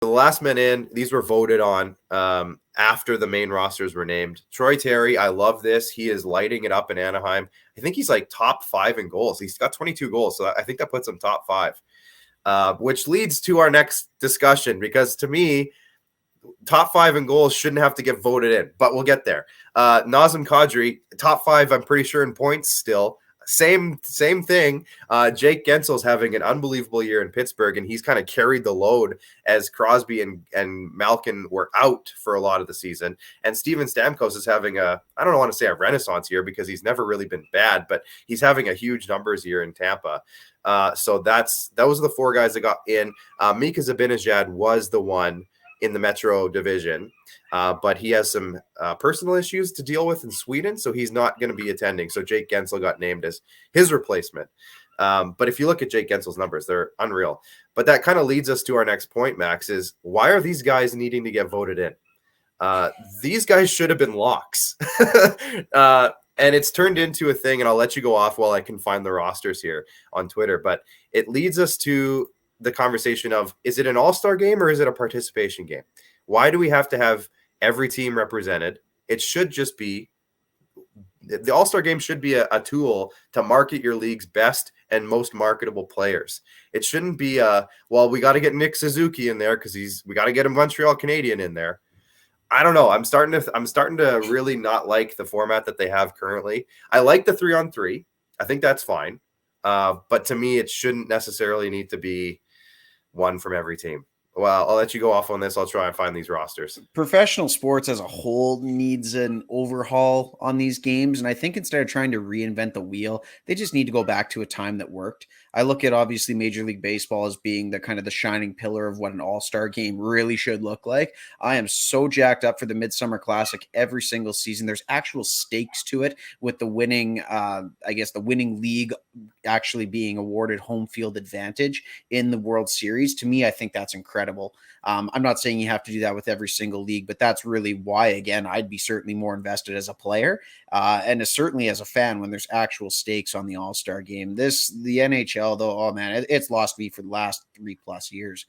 the last men in, these were voted on after the main rosters were named. Troy Terry, I love this. He is lighting it up in Anaheim. I think he's like top 5 in goals. He's got 22 goals, so I think that puts him top 5, which leads to our next discussion, because to me, top 5 in goals shouldn't have to get voted in, but we'll get there. Nazem Kadri, top 5, I'm pretty sure, in points still. Same thing. Jake Gensel's having an unbelievable year in Pittsburgh, and he's kind of carried the load as Crosby and Malkin were out for a lot of the season. And Steven Stamkos is having I don't want to say a renaissance year, because he's never really been bad, but he's having a huge numbers year in Tampa. So those are the 4 guys that got in. Mika Zibanejad was the one in the Metro division, but he has some personal issues to deal with in Sweden, so he's not going to be attending. So Jake Gensel got named as his replacement. But if you look at Jake Gensel's numbers, they're unreal. But that kind of leads us to our next point, Max, is why are these guys needing to get voted in? These guys should have been locks. And it's turned into a thing, and I'll let you go off while I can find the rosters here on Twitter. But it leads us to the conversation of, is it an all-star game or is it a participation game? Why do we have to have every team represented? It should just be, the all-star game should be a tool to market your league's best and most marketable players. It shouldn't be well, we got to get Nick Suzuki in there because we got to get a Montreal Canadian in there. I don't know. I'm starting to really not like the format that they have currently. I like the 3-on-3. I think that's fine. But to me, it shouldn't necessarily need to be one from every team. Well, I'll let you go off on this. I'll try and find these rosters. Professional sports as a whole needs an overhaul on these games. And I think instead of trying to reinvent the wheel, they just need to go back to a time that worked. I look at obviously Major League Baseball as being the kind of the shining pillar of what an all-star game really should look like. I am so jacked up for the Midsummer Classic every single season. There's actual stakes to it, with the winning, the winning league actually being awarded home field advantage in the World Series. To me, I think that's incredible. I'm not saying you have to do that with every single league, but that's really why, again, I'd be certainly more invested as a player and certainly as a fan when there's actual stakes on the All-Star game. The NHL, though, oh man, it's lost me for the last 3+ years.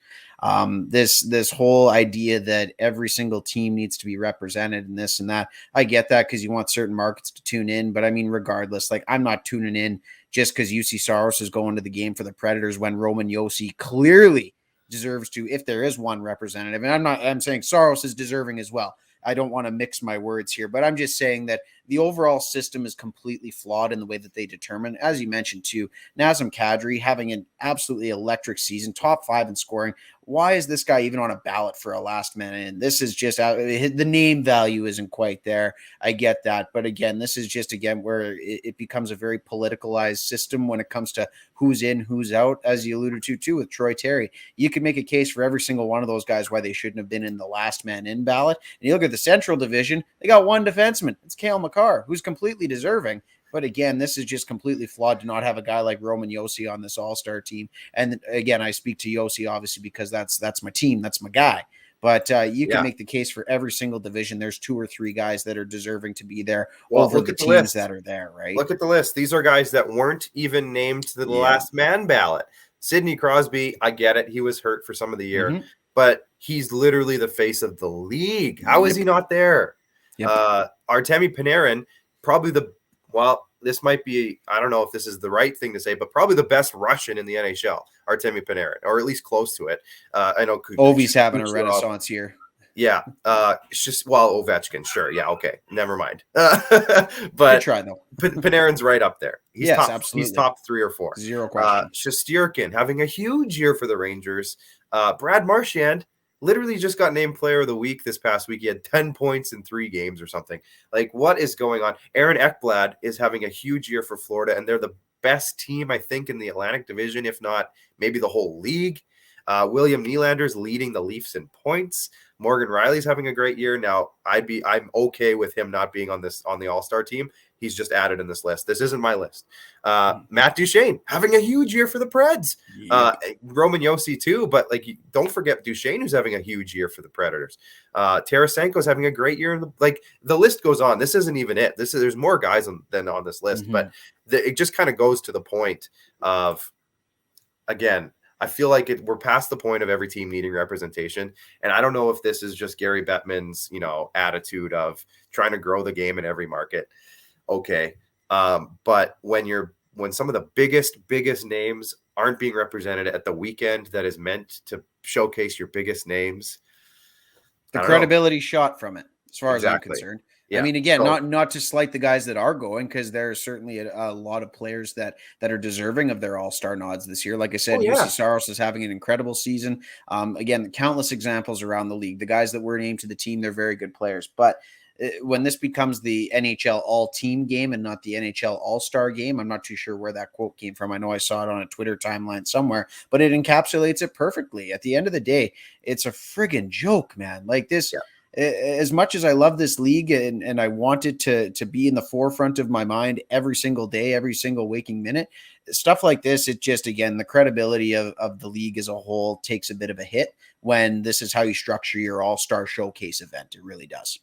This whole idea that every single team needs to be represented and this and that, I get that because you want certain markets to tune in, but I mean, regardless, like, I'm not tuning in just because UC Saros is going to the game for the Predators when Roman Josi clearly deserves to, if there is one representative. And I'm saying Saros is deserving as well. I don't want to mix my words here, but I'm just saying that the overall system is completely flawed in the way that they determine. As you mentioned too, Nazem Kadri having an absolutely electric season, top 5 in scoring. Why is this guy even on a ballot for a last man in? This is just the name value isn't quite there. I get that. But again, this is just, again, where it becomes a very politicalized system when it comes to who's in, who's out, as you alluded to too with Troy Terry. You can make a case for every single one of those guys why they shouldn't have been in the last man in ballot. And you look at the Central Division, they got one defenseman. It's Cale Makar, who's completely deserving. But again, this is just completely flawed to not have a guy like Roman Josi on this all-star team. And again, I speak to Josi obviously because that's my team, that's my guy. But you can make the case for every single division. There's 2 or 3 guys that are deserving to be there over the teams that are there, right? Look at the list. These are guys that weren't even named to the last man ballot. Sidney Crosby, I get it. He was hurt for some of the year, but he's literally the face of the league. How is he not there? Artemi Panarin, probably this might be, I don't know if this is the right thing to say, but probably the best Russian in the NHL, Artemi Panarin, or at least close to it. I know Ovi's having a renaissance here. Yeah. It's just, Ovechkin, sure. Yeah. Okay. Never mind. But try, though. Panarin's right up there. Absolutely. He's top 3 or 4. Zero question. Shesterkin having a huge year for the Rangers. Brad Marchand literally just got named player of the week this past week. He had 10 points in 3 games or something. Like, what is going on? Aaron Ekblad is having a huge year for Florida, and they're the best team, I think, in the Atlantic Division, if not maybe the whole league. William Nylander's leading the Leafs in points. Morgan Riley's having a great year. Now, I'm okay with him not being on the All-Star team. He's just added in this list. This isn't my list. Matt Duchene having a huge year for the Preds. Roman Josi too, but don't forget Duchene, who's having a huge year for the Predators. Tarasenko's having a great year. The list goes on. This isn't even it. There's more guys than on this list, but it just kind of goes to the point of, again, I feel like we're past the point of every team needing representation. And I don't know if this is just Gary Bettman's, attitude of trying to grow the game in every market. Okay. But when some of the biggest names aren't being represented at the weekend that is meant to showcase your biggest names, the credibility shot from it, as far as I'm concerned. Yeah. I mean, again, not to slight the guys that are going, because there are certainly a lot of players that are deserving of their All-Star nods this year. Like I said, UC Saros is having an incredible season. Again, countless examples around the league. The guys that were named to the team, they're very good players. But when this becomes the NHL All-Team game and not the NHL All-Star game, I'm not too sure where that quote came from. I know I saw it on a Twitter timeline somewhere, but it encapsulates it perfectly. At the end of the day, it's a friggin' joke, man. Like this. Yeah. As much as I love this league and I want it to be in the forefront of my mind every single day, every single waking minute, stuff like this, it just, again, the credibility of the league as a whole takes a bit of a hit when this is how you structure your All-Star showcase event. It really does.